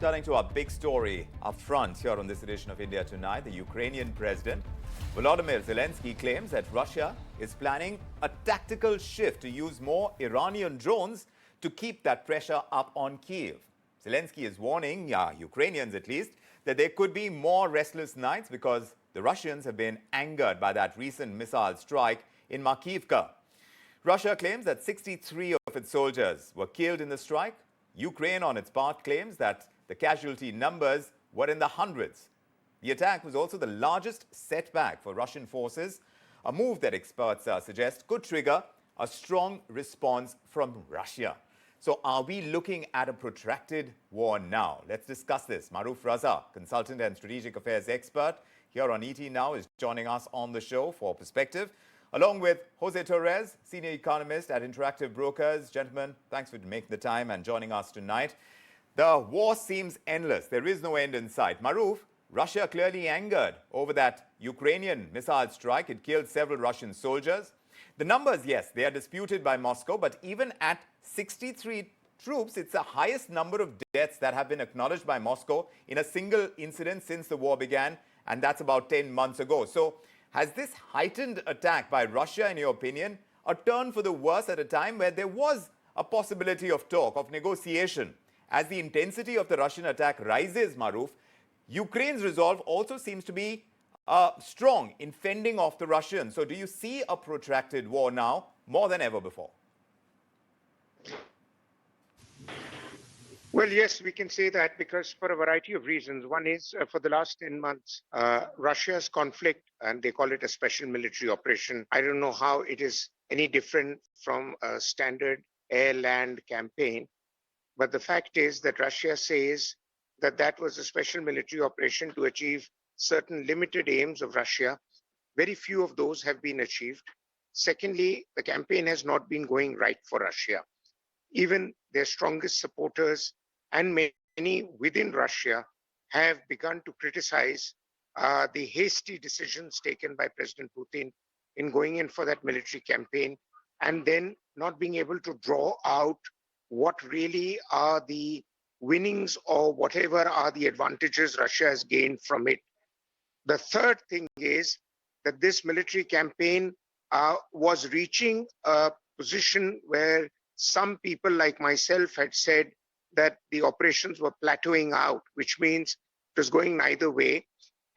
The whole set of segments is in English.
Turning to our big story up front here on this edition of India Tonight, the Ukrainian President Volodymyr Zelenskyy claims that Russia is planning a tactical shift to use more Iranian drones to keep that pressure up on Kyiv. Zelenskyy is warning Ukrainians, at least, that there could be more restless nights because the Russians have been angered by that recent missile strike in Makiivka. Russia claims that 63 of its soldiers were killed in the strike. Ukraine, on its part, claims that the casualty numbers were in the hundreds. The attack was also the largest setback for Russian forces, a move that experts suggest could trigger a strong response from Russia. So are we looking at a protracted war now? Let's discuss this. Maroof Raza, consultant and strategic affairs expert here on ET Now, is joining us on the show for perspective, along with José Torres, senior economist at Interactive Brokers. Gentlemen, thanks for making the time and joining us tonight. The war seems endless. There is no end in sight. Maroof, Russia clearly angered over that Ukrainian missile strike. It killed several Russian soldiers. The numbers, yes, they are disputed by Moscow, but even at 63 troops, it's the highest number of deaths that have been acknowledged by Moscow in a single incident since the war began, and that's about 10 months ago. So has this heightened attack by Russia, in your opinion, a turn for the worse at a time where there was a possibility of talk, of negotiation? As the intensity of the Russian attack rises, Maroof, Ukraine's resolve also seems to be strong in fending off the Russians. So do you see a protracted war now more than ever before? Well, yes, we can say that because for a variety of reasons. One is for the last 10 months, Russia's conflict, and they call it a special military operation. I don't know how it is any different from a standard air-land campaign. But the fact is that Russia says that that was a special military operation to achieve certain limited aims of Russia. Very few of those have been achieved. Secondly, the campaign has not been going right for Russia. Even their strongest supporters and many within Russia have begun to criticize the hasty decisions taken by President Putin in going in for that military campaign and then not being able to draw out what really are the winnings or whatever are the advantages Russia has gained from it. The third thing is that this military campaign was reaching a position where some people like myself had said that the operations were plateauing out, which means it was going neither way.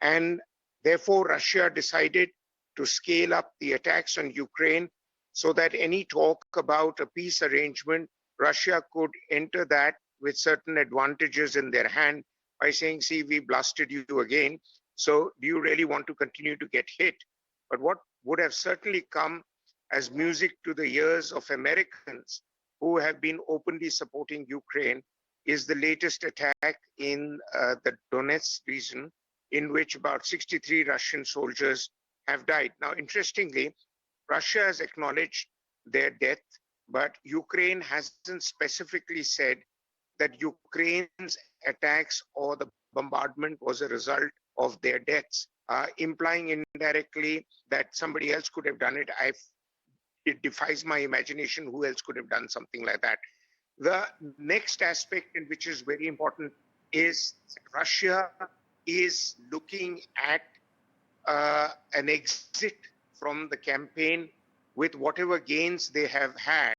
And therefore, Russia decided to scale up the attacks on Ukraine so that any talk about a peace arrangement, Russia could enter that with certain advantages in their hand by saying, see, we blasted you again. So do you really want to continue to get hit? But what would have certainly come as music to the ears of Americans who have been openly supporting Ukraine is the latest attack in the Donetsk region, in which about 63 Russian soldiers have died. Now, interestingly, Russia has acknowledged their death, but Ukraine hasn't specifically said that Ukraine's attacks or the bombardment was a result of their deaths, implying indirectly that somebody else could have done it. It defies my imagination who else could have done something like that. The next aspect, in which is very important, is Russia is looking at an exit from the campaign with whatever gains they have had,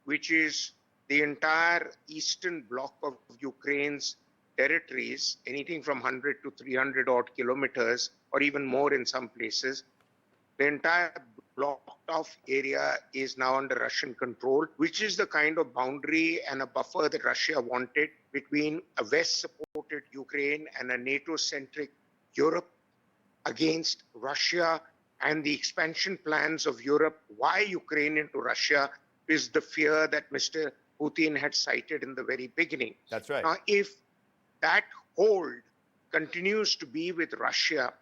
which is the entire eastern bloc of Ukraine's territories, anything from 100 to 300 odd kilometers, or even more in some places. The entire blocked off area is now under Russian control, which is the kind of boundary and a buffer that Russia wanted between a West-supported Ukraine and a NATO-centric Europe against Russia and the expansion plans of Europe. Why Ukraine into Russia is the fear that Mr. Putin had cited in the very beginning. That's right. Now, if that hold continues to be with Russia,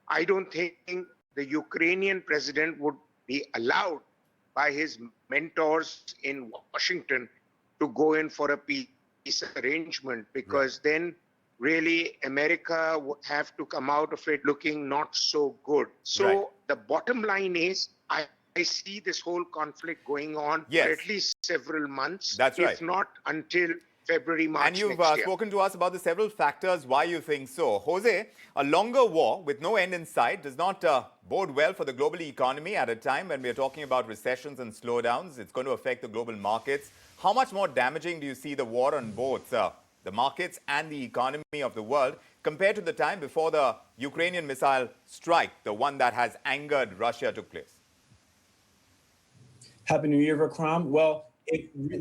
I don't think the Ukrainian president would be allowed by his mentors in Washington to go in for a peace arrangement, because then really America would have to come out of it looking not so good. So the bottom line is, I see this whole conflict going on for at least several months, if not until February, And March you've next year. spoken to us about the several factors why you think so. Jose, a longer war with no end in sight does not bode well for the global economy at a time when we're talking about recessions and slowdowns. It's going to affect the global markets. How much more damaging do you see the war on both the markets and the economy of the world compared to the time before the Ukrainian missile strike, the one that has angered Russia, took place? Happy New Year, Vikram. Well,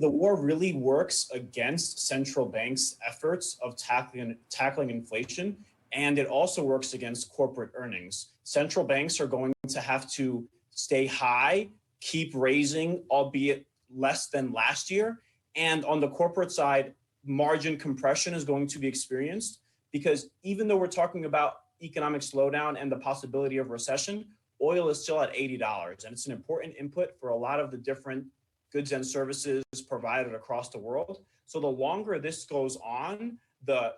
the war really works against central banks' efforts of tackling inflation, and it also works against corporate earnings. Central banks are going to have to stay high, keep raising, albeit less than last year. And on the corporate side, margin compression is going to be experienced because even though we're talking about economic slowdown and the possibility of recession, oil is still at $80, and it's an important input for a lot of the different goods and services provided across the world. So the longer this goes on, the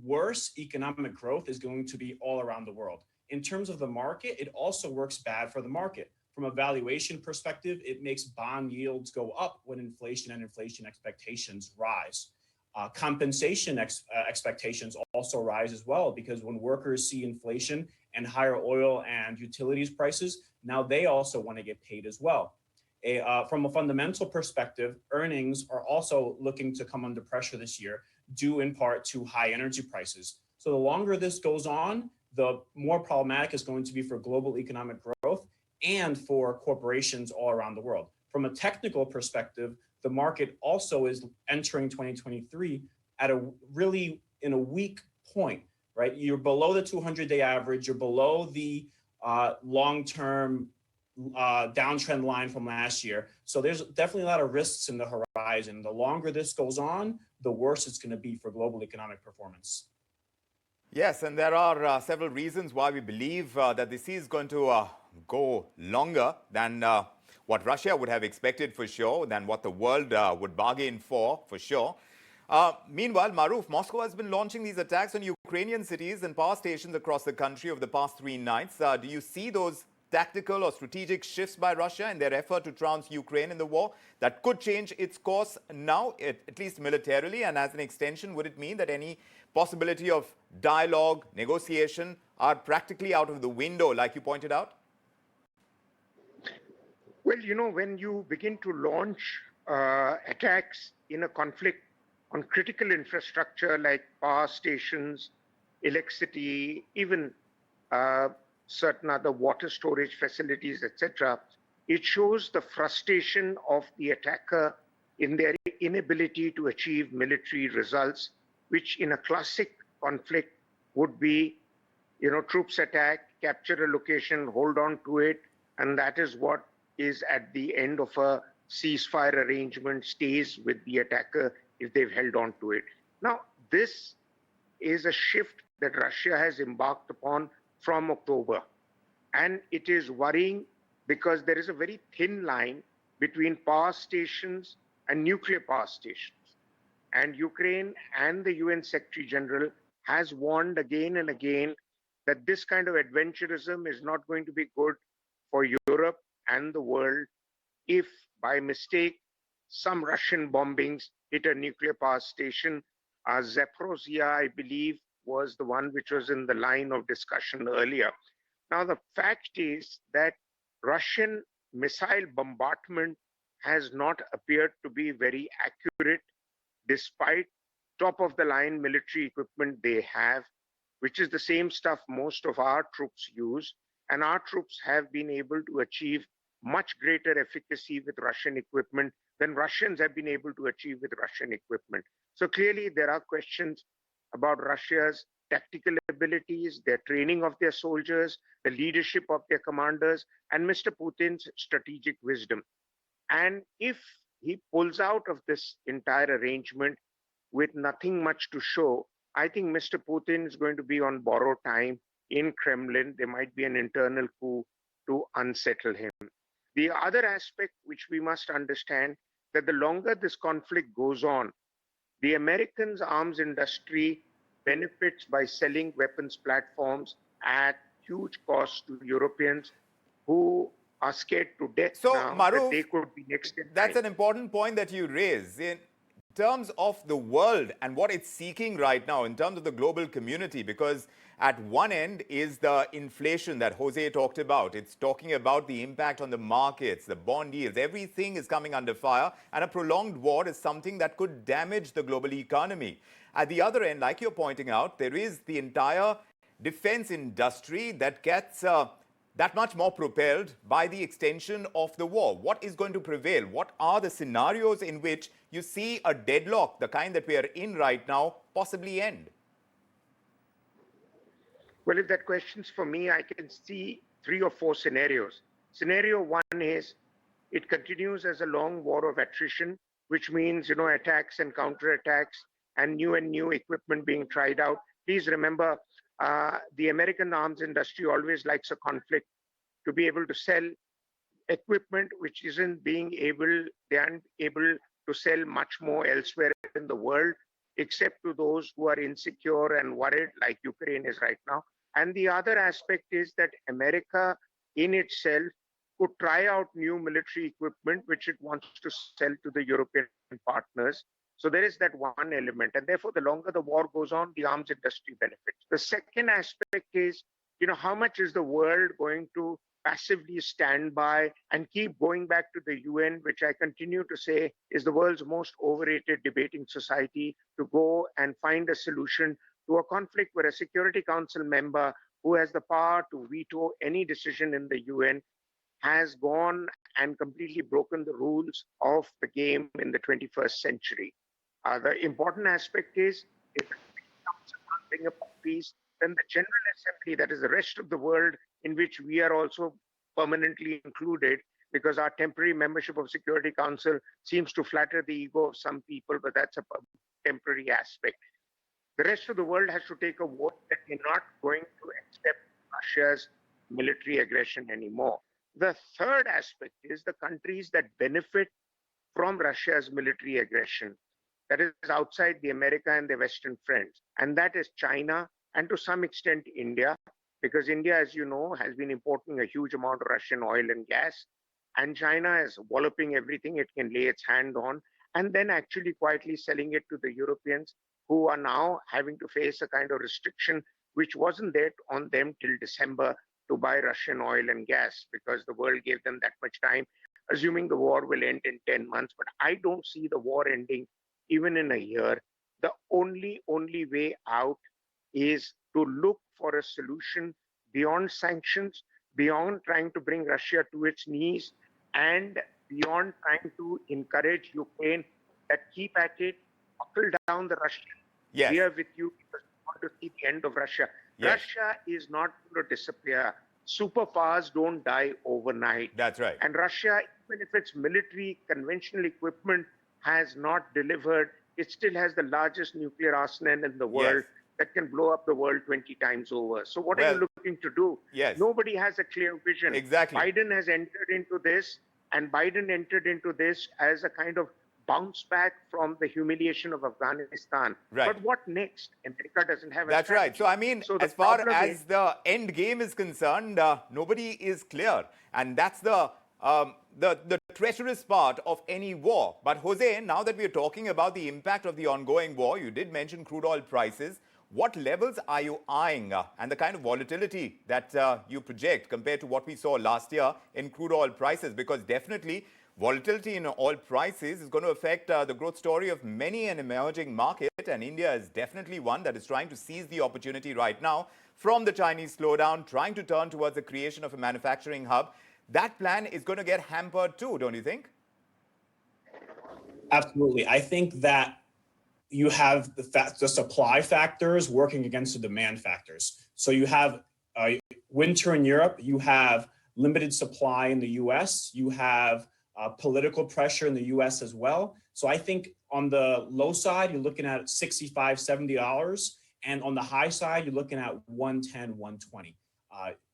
worse economic growth is going to be all around the world. In terms of the market, it also works bad for the market. From a valuation perspective, it makes bond yields go up when inflation and inflation expectations rise. Compensation expectations also rise as well, because when workers see inflation and higher oil and utilities prices, now they also want to get paid as well. From a fundamental perspective, earnings are also looking to come under pressure this year, due in part to high energy prices. So the longer this goes on, the more problematic it's going to be for global economic growth and for corporations all around the world. From a technical perspective, the market also is entering 2023 at in a weak point, right? You're below the 200-day average, you're below the long-term downtrend line from last year. So there's definitely a lot of risks in the horizon. The longer this goes on, the worse it's going to be for global economic performance. Yes, and there are several reasons why we believe that this is going to go longer than what Russia would have expected for sure, than what the world would bargain for sure. Meanwhile, Maroof, Moscow has been launching these attacks on Ukrainian cities and power stations across the country over the past 3 nights. Do you see those tactical or strategic shifts by Russia in their effort to trounce Ukraine in the war that could change its course now, at least militarily? And as an extension, would it mean that any possibility of dialogue, negotiation are practically out of the window, like you pointed out? Well, when you begin to launch attacks in a conflict on critical infrastructure like power stations, electricity, even certain other water storage facilities, etc., it shows the frustration of the attacker in their inability to achieve military results, which in a classic conflict would be, troops attack, capture a location, hold on to it, and that is what is at the end of a ceasefire arrangement, stays with the attacker if they've held on to it. Now, this is a shift that Russia has embarked upon from October. And it is worrying because there is a very thin line between power stations and nuclear power stations. And Ukraine and the UN Secretary General has warned again and again that this kind of adventurism is not going to be good for Europe and the world if by mistake some Russian bombings hit a nuclear power station. Zaporozhye, I believe, was the one which was in the line of discussion earlier. Now, the fact is that Russian missile bombardment has not appeared to be very accurate, despite top-of-the-line military equipment they have, which is the same stuff most of our troops use. And our troops have been able to achieve much greater efficacy with Russian equipment than Russians have been able to achieve with Russian equipment. So clearly there are questions about Russia's tactical abilities, their training of their soldiers, the leadership of their commanders, and Mr. Putin's strategic wisdom. And if he pulls out of this entire arrangement with nothing much to show, I think Mr. Putin is going to be on borrowed time in Kremlin. There might be an internal coup to unsettle him. The other aspect which we must understand, that the longer this conflict goes on, the Americans' arms industry benefits by selling weapons platforms at huge cost to Europeans who are scared to death So, now Maroof, that they could be next in that's line. an important point that you raise. terms of the world and what it's seeking right now in terms of the global community, because at one end is the inflation that Jose talked about. It's talking about the impact on the markets, the bond yields. Everything is coming under fire, and a prolonged war is something that could damage the global economy. At the other end, like you're pointing out, there is the entire defense industry that gets that much more propelled by the extension of the war. What is going to prevail? What are the scenarios in which you see a deadlock, the kind that we are in right now, possibly end? Well, if that question's for me, I can see 3 or 4 scenarios. Scenario 1 is it continues as a long war of attrition, which means, attacks and counterattacks and new equipment being tried out. Please remember, the American arms industry always likes a conflict to be able to sell equipment which they aren't able to sell much more elsewhere in the world, except to those who are insecure and worried, like Ukraine is right now. And the other aspect is that America in itself could try out new military equipment which it wants to sell to the European partners. So there is that one element. And therefore, the longer the war goes on, the arms industry benefits. The second aspect is, how much is the world going to passively stand by and keep going back to the UN, which I continue to say is the world's most overrated debating society, to go and find a solution to a conflict where a Security Council member who has the power to veto any decision in the UN has gone and completely broken the rules of the game in the 21st century. The important aspect is if the Council can't bring about peace, then the General Assembly, that is the rest of the world in which we are also permanently included, because our temporary membership of Security Council seems to flatter the ego of some people, but that's a temporary aspect. The rest of the world has to take a vote that they're not going to accept Russia's military aggression anymore. The third aspect is the countries that benefit from Russia's military aggression, that is outside the America and their Western friends. And that is China and to some extent India, because India, as you know, has been importing a huge amount of Russian oil and gas. And China is walloping everything it can lay its hand on, and then actually quietly selling it to the Europeans, who are now having to face a kind of restriction which wasn't there on them till December to buy Russian oil and gas, because the world gave them that much time, assuming the war will end in 10 months. But I don't see the war ending even in a year. The only way out is to look for a solution beyond sanctions, beyond trying to bring Russia to its knees, and beyond trying to encourage Ukraine that keep at it, buckle down the Russians. Yes. We are with you because we want to see the end of Russia. Yes. Russia is not going to disappear. Superpowers don't die overnight. That's right. And Russia, even if its military conventional equipment has not delivered, it still has the largest nuclear arsenal in the world. Yes. That can blow up the world 20 times over. So what are you looking to do? Yes. Nobody has a clear vision. Exactly. Biden has entered into this, and Biden entered into this as a kind of bounce back from the humiliation of Afghanistan. Right. But what next? America doesn't have a That's strategy. right. So, I mean, as far as the end game is concerned, nobody is clear. And that's the treacherous part of any war. But, Jose, now that we're talking about the impact of the ongoing war, you did mention crude oil prices. What levels are you eyeing and the kind of volatility that you project compared to what we saw last year in crude oil prices? Because definitely volatility in oil prices is going to affect the growth story of many an emerging market, and India is definitely one that is trying to seize the opportunity right now from the Chinese slowdown, trying to turn towards the creation of a manufacturing hub. That plan is going to get hampered too, don't you think? Absolutely. I think that you have the supply factors working against the demand factors. So you have winter in Europe, you have limited supply in the US, you have political pressure in the US as well. So I think on the low side, you're looking at $65, $70. And on the high side, you're looking at 110, 120.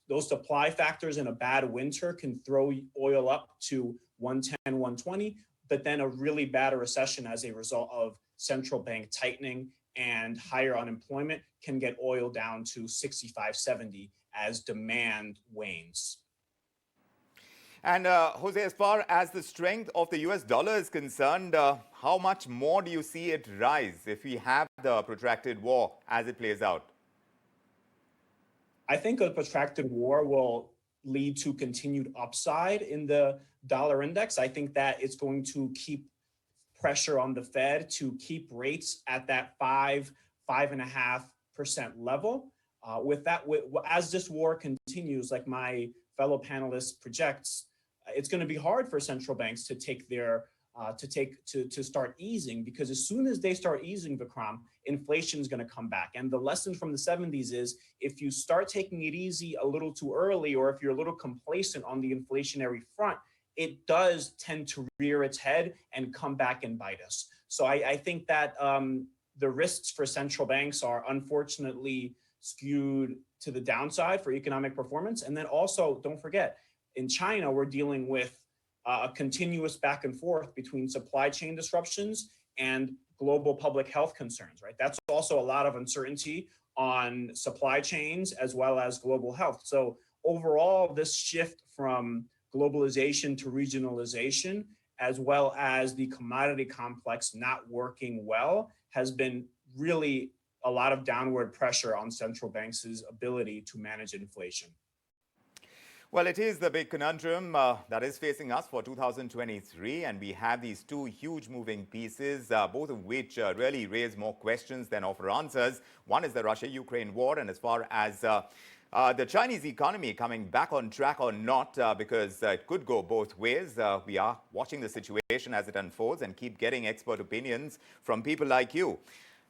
Those supply factors in a bad winter can throw oil up to 110, 120, but then a really bad recession as a result of central bank tightening and higher unemployment can get oil down to 65, 70 as demand wanes. And Jose, as far as the strength of the US dollar is concerned, how much more do you see it rise if we have the protracted war as it plays out? I think a protracted war will lead to continued upside in the dollar index. I think that it's going to keep pressure on the Fed to keep rates at that 5.5% level. As this war continues, like my fellow panelists projects, it's going to be hard for central banks to take their to start easing, because as soon as they start easing, Vikram, inflation is going to come back. And the lesson from the 70s is if you start taking it easy a little too early, or if you're a little complacent on the inflationary front, it does tend to rear its head and come back and bite us. So I think that the risks for central banks are unfortunately skewed to the downside for economic performance. And then also, don't forget, in China, we're dealing with a continuous back and forth between supply chain disruptions and global public health concerns, right? That's also a lot of uncertainty on supply chains as well as global health. So overall, this shift from globalization to regionalization, as well as the commodity complex not working well, has been really a lot of downward pressure on central banks' ability to manage inflation. Well, it is the big conundrum that is facing us for 2023, and we have these two huge moving pieces, both of which really raise more questions than offer answers. One is the Russia-Ukraine war, and as far as the Chinese economy coming back on track or not, because it could go both ways. We are watching the situation as it unfolds and keep getting expert opinions from people like you.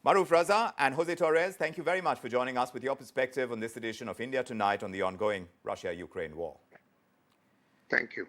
Maroof Raza and José Torres, thank you very much for joining us with your perspective on this edition of India Tonight on the ongoing Russia-Ukraine war. Thank you.